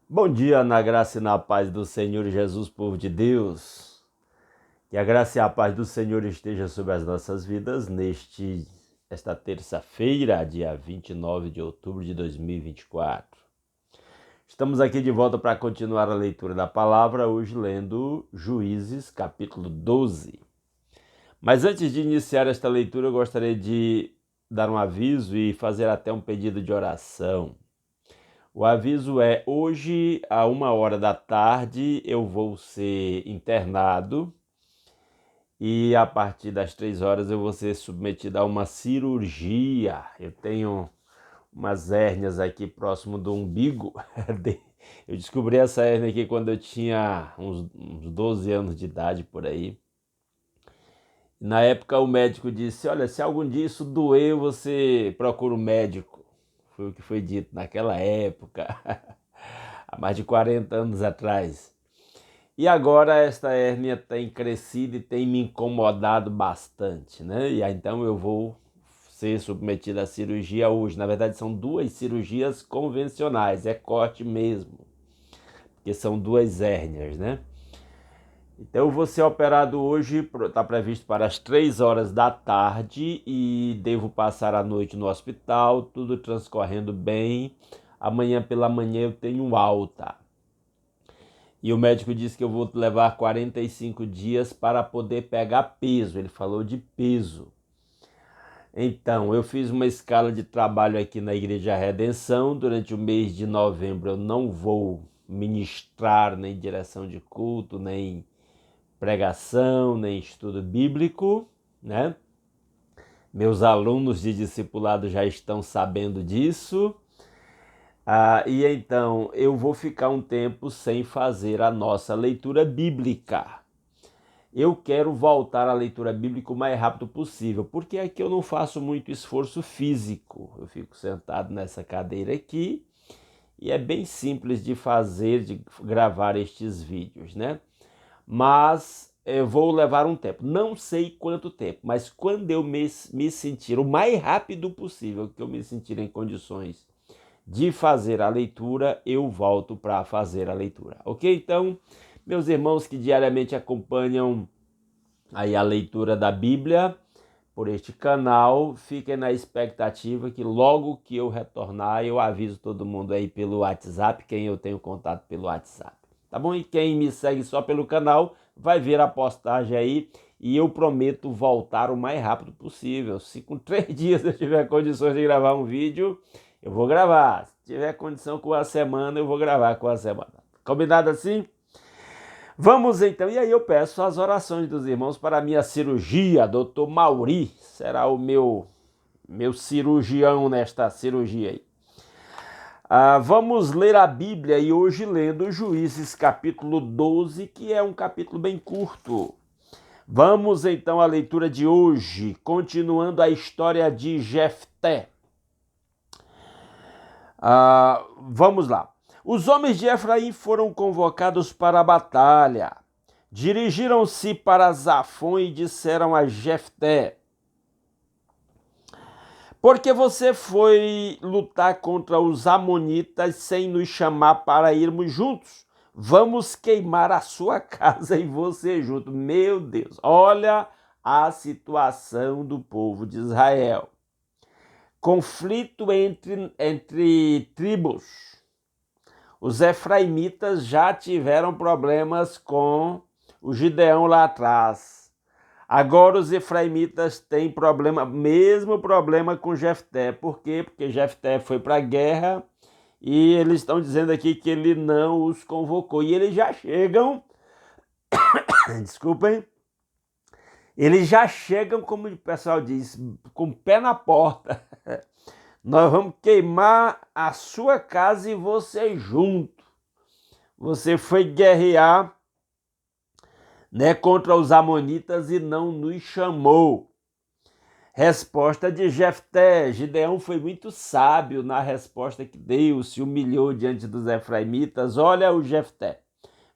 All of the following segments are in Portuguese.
Bom dia, na graça e na paz do Senhor Jesus, povo de Deus. Que a graça e a paz do Senhor esteja sobre as nossas vidas esta terça-feira, dia 29 de outubro de 2024. Estamos aqui de volta para continuar a leitura da palavra, hoje lendo Juízes, capítulo 12. Mas antes de iniciar esta leitura, eu gostaria de dar um aviso e fazer até um pedido de oração. O aviso é: hoje, a 1 hora da tarde, eu vou ser internado e a partir das 3 horas eu vou ser submetido a uma cirurgia. Eu tenho umas hérnias aqui próximo do umbigo. Eu descobri essa hérnia aqui quando eu tinha uns 12 anos de idade, por aí. Na época o médico disse: olha, se algum dia isso doer, você procura um médico. Foi o que foi dito naquela época. Há mais de 40 anos atrás. E agora esta hérnia tem crescido e tem me incomodado bastante, né? E aí, então eu vou ser submetido à cirurgia hoje. Na verdade, são 2 cirurgias convencionais, é corte mesmo, porque são 2 hérnias, né? Então eu vou ser operado hoje, está previsto para as 3 horas da tarde e devo passar a noite no hospital, tudo transcorrendo bem. Amanhã pela manhã eu tenho alta. E o médico disse que eu vou levar 45 dias para poder pegar peso. Ele falou de peso. Então, eu fiz uma escala de trabalho aqui na Igreja Redenção. Durante o mês de novembro eu não vou ministrar nem direção de culto, nem pregação, nem estudo bíblico, né? Meus alunos de discipulado já estão sabendo disso. E então eu vou ficar um tempo sem fazer a nossa leitura bíblica. Eu quero voltar à leitura bíblica o mais rápido possível, porque aqui eu não faço muito esforço físico. Eu fico sentado nessa cadeira aqui e é bem simples de fazer, de gravar estes vídeos, né? Mas eu vou levar um tempo, não sei quanto tempo, mas quando eu me sentir o mais rápido possível, que eu me sentir em condições de fazer a leitura, eu volto para fazer a leitura, ok? Então, meus irmãos que diariamente acompanham aí a leitura da Bíblia por este canal, fiquem na expectativa que logo que eu retornar, eu aviso todo mundo aí pelo WhatsApp, quem eu tenho contato pelo WhatsApp, tá bom? E quem me segue só pelo canal, vai ver a postagem aí e eu prometo voltar o mais rápido possível. Se com 3 dias eu tiver condições de gravar um vídeo, eu vou gravar. Se tiver condição com a semana, eu vou gravar com a semana. Combinado assim? Vamos então, e aí eu peço as orações dos irmãos para a minha cirurgia. Doutor Mauri será o meu cirurgião nesta cirurgia aí. Vamos ler a Bíblia e hoje lendo Juízes capítulo 12, que é um capítulo bem curto. Vamos então à leitura de hoje, continuando a história de Jefté. Vamos lá. Os homens de Efraim foram convocados para a batalha. Dirigiram-se para Zafon e disseram a Jefté: por que você foi lutar contra os amonitas sem nos chamar para irmos juntos? Vamos queimar a sua casa e você junto. Meu Deus, olha a situação do povo de Israel. Conflito entre tribos. Os efraimitas já tiveram problemas com o Gideão lá atrás. Agora os efraimitas têm mesmo problema com Jefté. Por quê? Porque Jefté foi para a guerra e eles estão dizendo aqui que ele não os convocou. E eles já chegam, desculpem, eles já chegam, como o pessoal diz, com o pé na porta. Nós vamos queimar a sua casa e você junto. Você foi guerrear, né, contra os amonitas e não nos chamou. Resposta de Jefté. Gideão foi muito sábio na resposta que deu, se humilhou diante dos efraimitas. Olha o Jefté.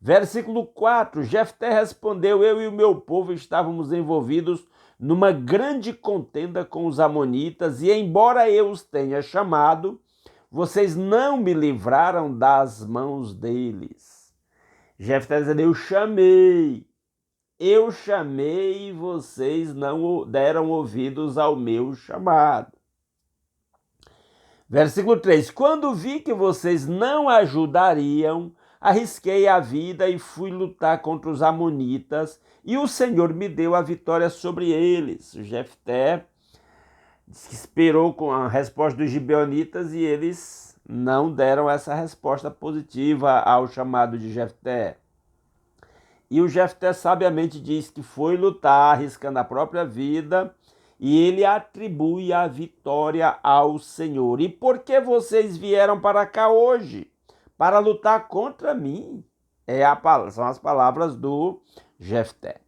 Versículo 4. Jefté respondeu: eu e o meu povo estávamos envolvidos numa grande contenda com os amonitas, e embora eu os tenha chamado, vocês não me livraram das mãos deles. Jefté dizendo, eu chamei e vocês não deram ouvidos ao meu chamado. Versículo 3, quando vi que vocês não ajudariam, arrisquei a vida e fui lutar contra os amonitas, e o Senhor me deu a vitória sobre eles. O Jefté esperou com a resposta dos gibeonitas e eles não deram essa resposta positiva ao chamado de Jefté. E o Jefté sabiamente diz que foi lutar, arriscando a própria vida, e ele atribui a vitória ao Senhor. E por que vocês vieram para cá hoje? Para lutar contra mim. São as palavras do Jefté.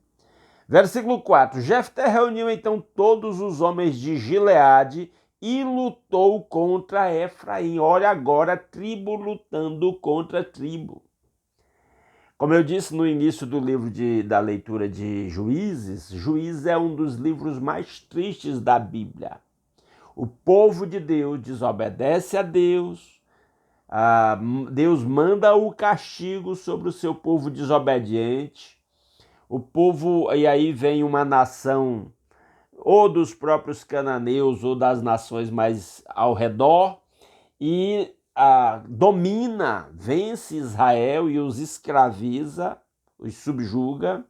Versículo 4. Jefté reuniu então todos os homens de Gileade e lutou contra Efraim. Olha agora, tribo lutando contra tribo. Como eu disse no início do livro da leitura de Juízes, Juízes é um dos livros mais tristes da Bíblia. O povo de Deus desobedece a Deus, Deus manda o castigo sobre o seu povo desobediente. O povo, e aí vem uma nação, ou dos próprios cananeus, ou das nações mais ao redor, e domina, vence Israel e os escraviza, os subjuga.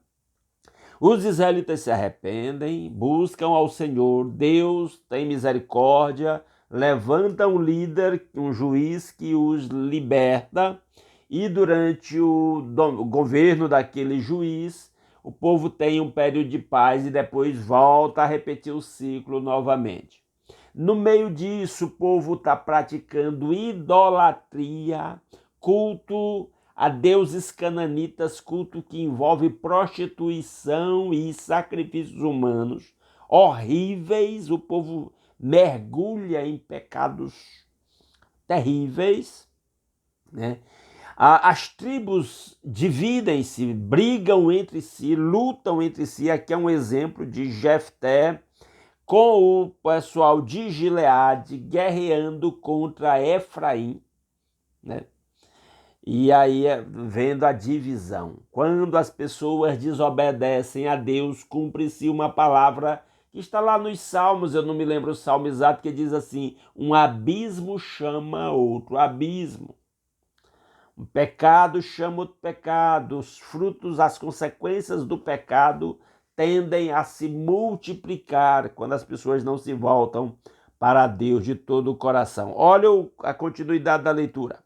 Os israelitas se arrependem, buscam ao Senhor, Deus tem misericórdia, levanta um líder, um juiz que os liberta, e durante o governo daquele juiz, o povo tem um período de paz e depois volta a repetir o ciclo novamente. No meio disso, o povo está praticando idolatria, culto a deuses cananitas, culto que envolve prostituição e sacrifícios humanos horríveis. O povo mergulha em pecados terríveis, né? As tribos dividem-se, brigam entre si, lutam entre si. Aqui é um exemplo de Jefté com o pessoal de Gileade guerreando contra Efraim, né? E aí vendo a divisão. Quando as pessoas desobedecem a Deus, cumpre-se uma palavra que está lá nos Salmos, eu não me lembro o salmo exato, que diz assim, um abismo chama outro abismo. Um pecado chama outro pecado, os frutos, as consequências do pecado tendem a se multiplicar quando as pessoas não se voltam para Deus de todo o coração. Olha a continuidade da leitura.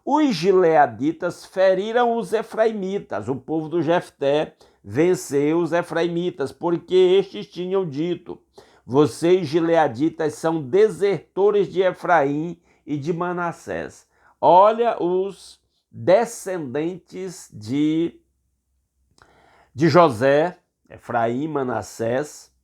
Os gileaditas feriram os efraimitas, o povo do Jefté venceu os efraimitas, porque estes tinham dito, vocês gileaditas são desertores de Efraim e de Manassés. Olha os descendentes de José, Efraim e Manassés,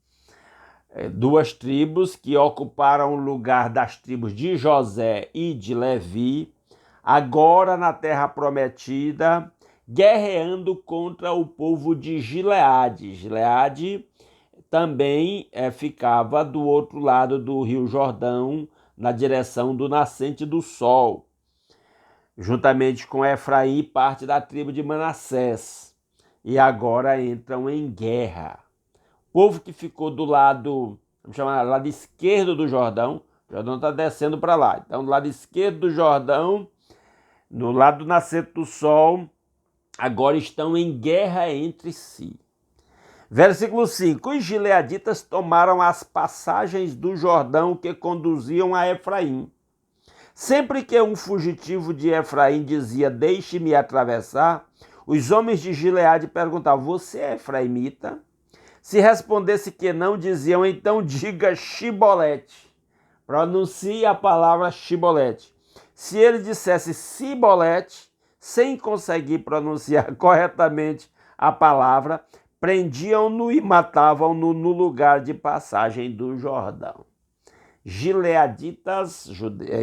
duas tribos que ocuparam o lugar das tribos de José e de Levi, agora na terra prometida, guerreando contra o povo de Gileade. Gileade também ficava do outro lado do Rio Jordão, na direção do nascente do sol, juntamente com Efraim, parte da tribo de Manassés, e agora entram em guerra. O povo que ficou do lado, vamos chamar lado esquerdo do Jordão, o Jordão está descendo para lá, então do lado esquerdo do Jordão, no lado do nascente do sol, agora estão em guerra entre si. Versículo 5, os gileaditas tomaram as passagens do Jordão que conduziam a Efraim. Sempre que um fugitivo de Efraim dizia, deixe-me atravessar, os homens de Gileade perguntavam, você é efraimita? Se respondesse que não, diziam, então diga Shibolete. Pronuncie a palavra Shibolete. Se ele dissesse Sibolete, sem conseguir pronunciar corretamente a palavra, prendiam-no e matavam-no no lugar de passagem do Jordão. Gileaditas,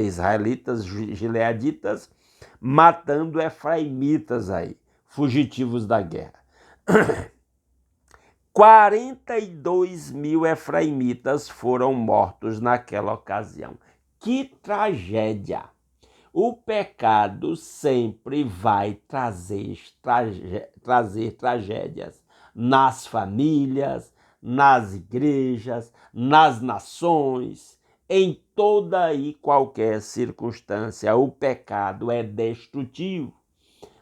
israelitas, gileaditas, matando efraimitas aí, fugitivos da guerra. 42 mil efraimitas foram mortos naquela ocasião. Que tragédia! O pecado sempre vai trazer tragédias nas famílias, nas igrejas, nas nações, em toda e qualquer circunstância. O pecado é destrutivo.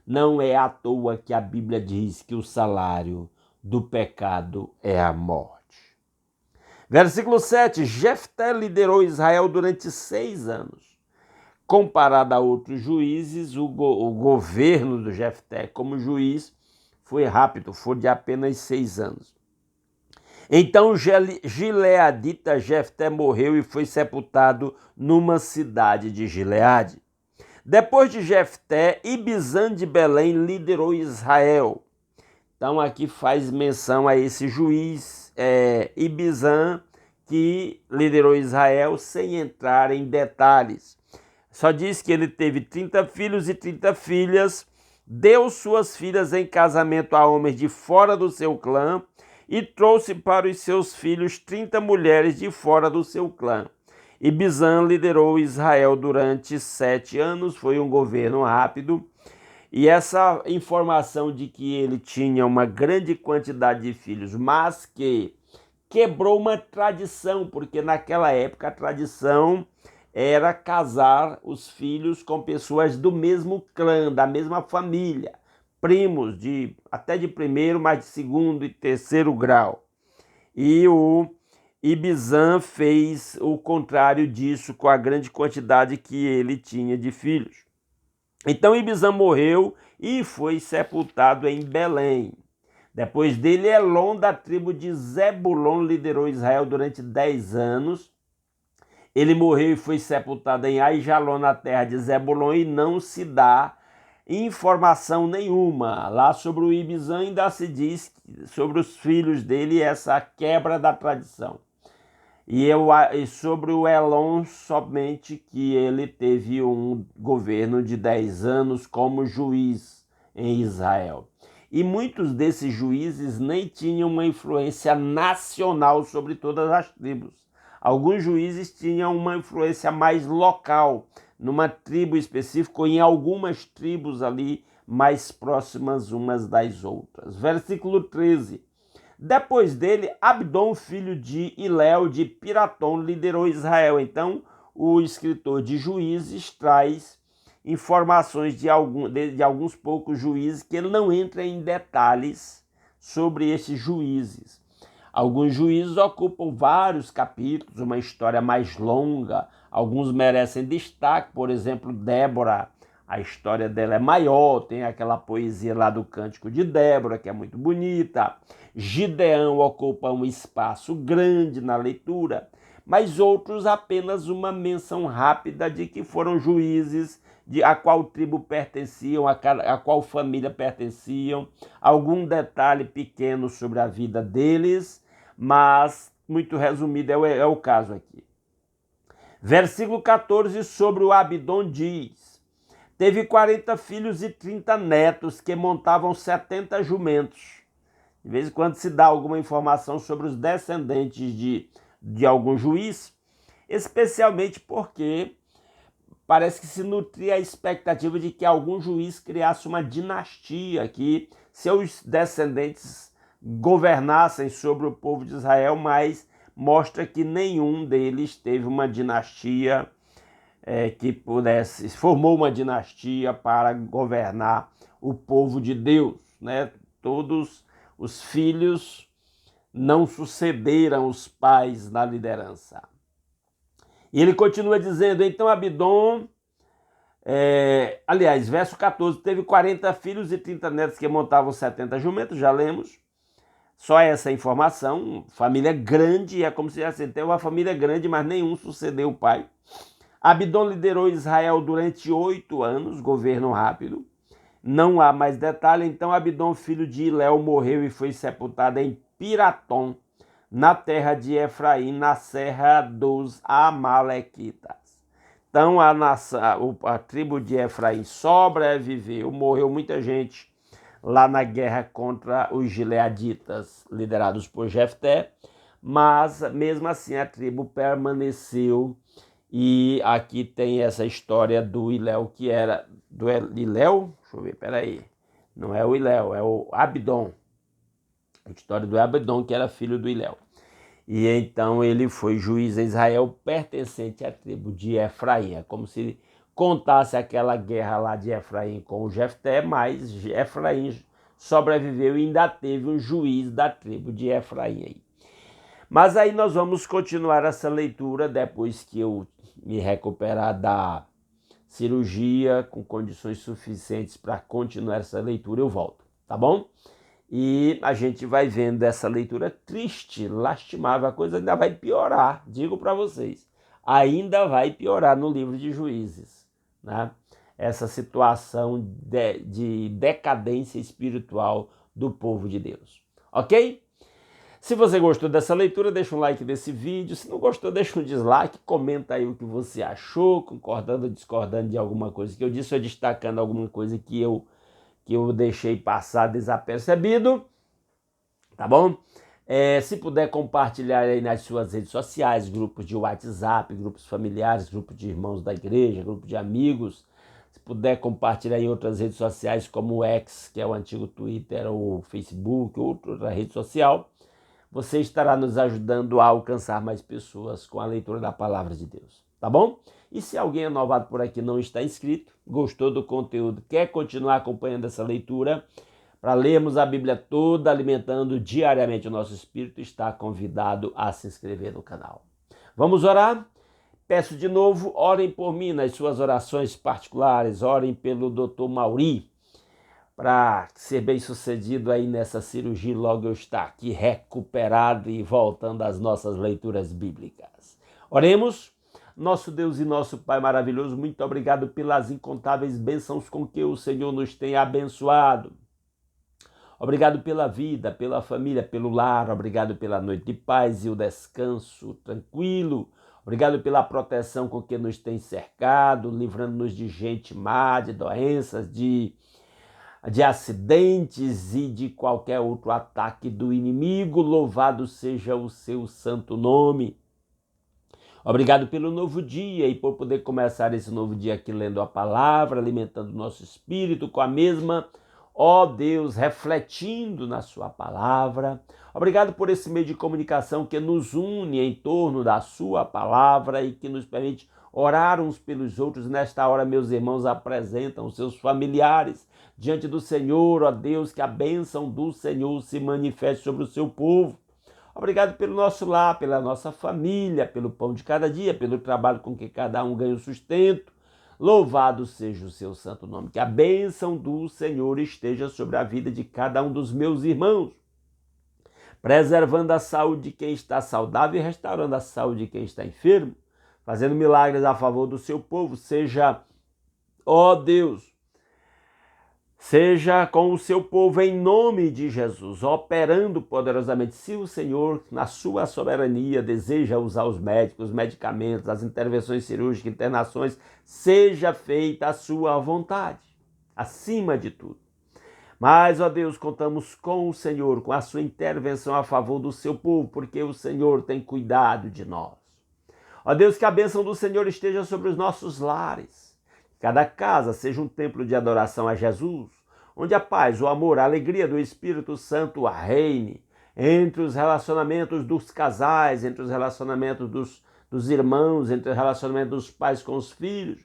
Não é à toa que a Bíblia diz que o salário do pecado é a morte. Versículo 7. Jefté liderou Israel durante 6 anos. Comparado a outros juízes, o governo do Jefté como juiz foi rápido, foi de apenas 6 anos. Então o gileadita Jefté morreu e foi sepultado numa cidade de Gileade. Depois de Jefté, Ibizã de Belém liderou Israel. Então aqui faz menção a esse juiz Ibizã, que liderou Israel sem entrar em detalhes. Só diz que ele teve 30 filhos e 30 filhas, deu suas filhas em casamento a homens de fora do seu clã e trouxe para os seus filhos 30 mulheres de fora do seu clã. Ibizã liderou Israel durante 7 anos, foi um governo rápido. E essa informação de que ele tinha uma grande quantidade de filhos, mas que quebrou uma tradição, porque naquela época a tradição era casar os filhos com pessoas do mesmo clã, da mesma família, primos até de primeiro, mas de segundo e terceiro grau. E o Ibizã fez o contrário disso com a grande quantidade que ele tinha de filhos. Então Ibizã morreu e foi sepultado em Belém. Depois dele, Elon, da tribo de Zebulon, liderou Israel durante 10 anos. Ele morreu e foi sepultado em Aijalon, na terra de Zebulon, e não se dá informação nenhuma. Lá sobre o Ibizã ainda se diz sobre os filhos dele essa quebra da tradição. E sobre o Elon, somente que ele teve um governo de 10 anos como juiz em Israel. E muitos desses juízes nem tinham uma influência nacional sobre todas as tribos. Alguns juízes tinham uma influência mais local, numa tribo específica ou em algumas tribos ali mais próximas umas das outras. Versículo 13. Depois dele, Abdom, filho de Hilel de Piratom, liderou Israel. Então, o escritor de Juízes traz informações de alguns poucos juízes que ele não entra em detalhes sobre esses juízes. Alguns juízes ocupam vários capítulos, uma história mais longa. Alguns merecem destaque, por exemplo, Débora. A história dela é maior, tem aquela poesia lá do Cântico de Débora, que é muito bonita. Gideão ocupa um espaço grande na leitura, mas outros apenas uma menção rápida de que foram juízes, a qual tribo pertenciam, a qual família pertenciam, algum detalhe pequeno sobre a vida deles, mas muito resumido é o caso aqui. Versículo 14, sobre o Abdom diz: teve 40 filhos e 30 netos que montavam 70 jumentos. De vez em quando se dá alguma informação sobre os descendentes de algum juiz, especialmente porque parece que se nutria a expectativa de que algum juiz criasse uma dinastia, que seus descendentes governassem sobre o povo de Israel, mas mostra que nenhum deles teve uma dinastia formou uma dinastia para governar o povo de Deus, né? Todos os filhos não sucederam os pais na liderança. E ele continua dizendo, então Abdom, verso 14, teve 40 filhos e 30 netos que montavam 70 jumentos, já lemos. Só essa informação, família grande, é como se assim, tem uma família grande, mas nenhum sucedeu o pai. Abdom liderou Israel durante 8 anos, governo rápido. Não há mais detalhe, então Abdom, filho de Hilel, morreu e foi sepultado em Piratom, na terra de Efraim, na serra dos Amalequitas. Então a tribo de Efraim sobreviveu, morreu muita gente lá na guerra contra os gileaditas, liderados por Jefté, mas mesmo assim a tribo permaneceu E aqui tem essa história do Iléu, que era... Do Iléu? Deixa eu ver, peraí. Não é o Iléu, é o Abdon. A história do Abdon, que era filho do Iléu. E então ele foi juiz em Israel pertencente à tribo de Efraim. É como se contasse aquela guerra lá de Efraim com o Jefté, mas Efraim sobreviveu e ainda teve um juiz da tribo de Efraim aí. Mas aí nós vamos continuar essa leitura depois que eu me recuperar da cirurgia com condições suficientes para continuar essa leitura, eu volto, tá bom? E a gente vai vendo essa leitura triste, lastimável, a coisa ainda vai piorar, digo para vocês. Ainda vai piorar no livro de Juízes, né? Essa situação de decadência espiritual do povo de Deus, ok? Se você gostou dessa leitura, deixa um like nesse vídeo. Se não gostou, deixa um dislike, comenta aí o que você achou, concordando ou discordando de alguma coisa que eu disse, ou destacando alguma coisa que eu deixei passar desapercebido, tá bom? Se puder compartilhar aí nas suas redes sociais, grupos de WhatsApp, grupos familiares, grupos de irmãos da igreja, grupos de amigos. Se puder compartilhar em outras redes sociais como o X, que é o antigo Twitter, ou Facebook, ou outra rede social, você estará nos ajudando a alcançar mais pessoas com a leitura da palavra de Deus, tá bom? E se alguém é novado por aqui não está inscrito, gostou do conteúdo, quer continuar acompanhando essa leitura, para lermos a Bíblia toda, alimentando diariamente o nosso espírito, está convidado a se inscrever no canal. Vamos orar? Peço de novo, orem por mim nas suas orações particulares, orem pelo Dr. Mauri, para ser bem sucedido aí nessa cirurgia, logo eu estar aqui recuperado e voltando às nossas leituras bíblicas. Oremos. Nosso Deus e nosso Pai maravilhoso, muito obrigado pelas incontáveis bênçãos com que o Senhor nos tem abençoado. Obrigado pela vida, pela família, pelo lar, obrigado pela noite de paz e o descanso tranquilo. Obrigado pela proteção com que nos tem cercado, livrando-nos de gente má, de doenças, de acidentes e de qualquer outro ataque do inimigo. Louvado seja o seu santo nome. Obrigado pelo novo dia e por poder começar esse novo dia aqui lendo a palavra, alimentando o nosso espírito com a mesma, ó Deus, refletindo na sua palavra. Obrigado por esse meio de comunicação que nos une em torno da sua palavra e que nos permite orar uns pelos outros. Nesta hora, meus irmãos apresentam os seus familiares diante do Senhor, ó Deus, que a bênção do Senhor se manifeste sobre o seu povo. Obrigado pelo nosso lar, pela nossa família, pelo pão de cada dia, pelo trabalho com que cada um ganha o sustento. Louvado seja o seu santo nome. Que a bênção do Senhor esteja sobre a vida de cada um dos meus irmãos, preservando a saúde de quem está saudável e restaurando a saúde de quem está enfermo, fazendo milagres a favor do seu povo. Seja, ó Deus, seja com o seu povo em nome de Jesus, operando poderosamente. Se o Senhor, na sua soberania, deseja usar os médicos, os medicamentos, as intervenções cirúrgicas, internações, seja feita a sua vontade, acima de tudo. Mas, ó Deus, contamos com o Senhor, com a sua intervenção a favor do seu povo, porque o Senhor tem cuidado de nós. Ó Deus, que a bênção do Senhor esteja sobre os nossos lares. Cada casa seja um templo de adoração a Jesus, onde a paz, o amor, a alegria do Espírito Santo reine entre os relacionamentos dos casais, entre os relacionamentos dos irmãos, entre os relacionamentos dos pais com os filhos.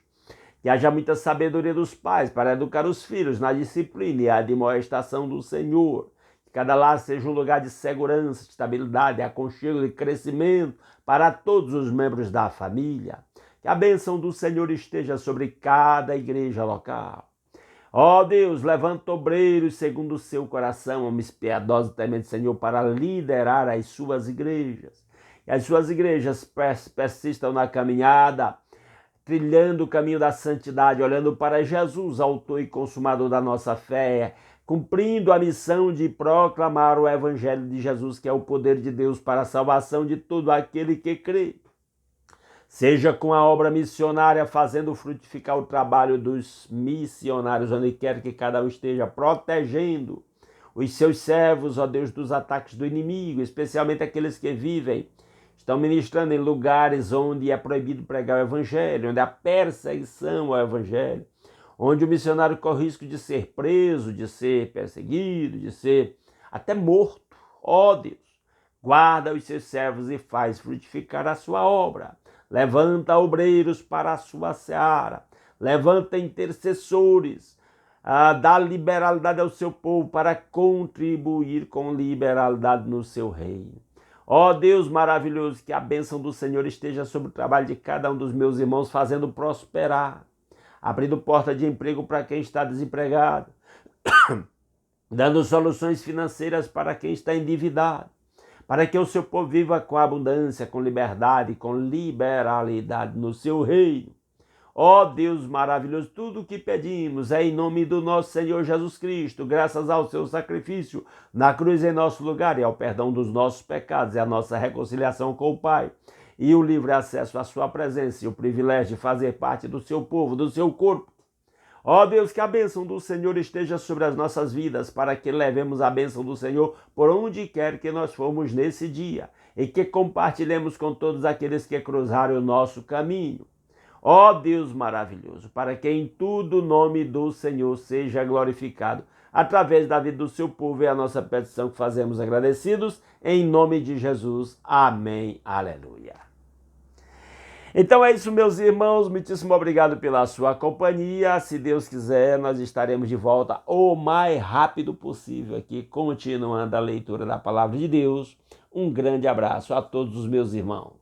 Que haja muita sabedoria dos pais para educar os filhos na disciplina e admoestação do Senhor. Que cada lar seja um lugar de segurança, de estabilidade, de aconchego, de crescimento para todos os membros da família. Que a bênção do Senhor esteja sobre cada igreja local. Ó Deus, levanta obreiros segundo o seu coração, homens piedosos, temente Senhor, para liderar as suas igrejas. Que as suas igrejas persistam na caminhada, trilhando o caminho da santidade, olhando para Jesus, autor e consumador da nossa fé, cumprindo a missão de proclamar o evangelho de Jesus, que é o poder de Deus para a salvação de todo aquele que crê. Seja com a obra missionária, fazendo frutificar o trabalho dos missionários, onde quer que cada um esteja, protegendo os seus servos, ó Deus, dos ataques do inimigo, especialmente aqueles que vivem estão ministrando em lugares onde é proibido pregar o evangelho, onde há perseguição ao evangelho, onde o missionário corre risco de ser preso, de ser perseguido, de ser até morto. Ó Deus, guarda os seus servos e faz frutificar a sua obra. Levanta obreiros para a sua seara. Levanta intercessores. Dá liberalidade ao seu povo para contribuir com liberalidade no seu reino. Ó Deus maravilhoso, que a bênção do Senhor esteja sobre o trabalho de cada um dos meus irmãos, fazendo prosperar, abrindo porta de emprego para quem está desempregado, dando soluções financeiras para quem está endividado, para que o seu povo viva com abundância, com liberdade, com liberalidade no seu reino. Ó Deus maravilhoso, tudo o que pedimos é em nome do nosso Senhor Jesus Cristo, graças ao seu sacrifício na cruz em nosso lugar e ao perdão dos nossos pecados e a nossa reconciliação com o Pai e o livre acesso à sua presença e o privilégio de fazer parte do seu povo, do seu corpo. Ó Deus, que a bênção do Senhor esteja sobre as nossas vidas, para que levemos a bênção do Senhor por onde quer que nós formos nesse dia e que compartilhemos com todos aqueles que cruzarem o nosso caminho. Ó Deus maravilhoso, para que em tudo o nome do Senhor seja glorificado, através da vida do seu povo, é a nossa petição que fazemos agradecidos, em nome de Jesus. Amém. Aleluia. Então é isso, meus irmãos, muitíssimo obrigado pela sua companhia. Se Deus quiser, nós estaremos de volta o mais rápido possível aqui, continuando a leitura da Palavra de Deus. Um grande abraço a todos os meus irmãos.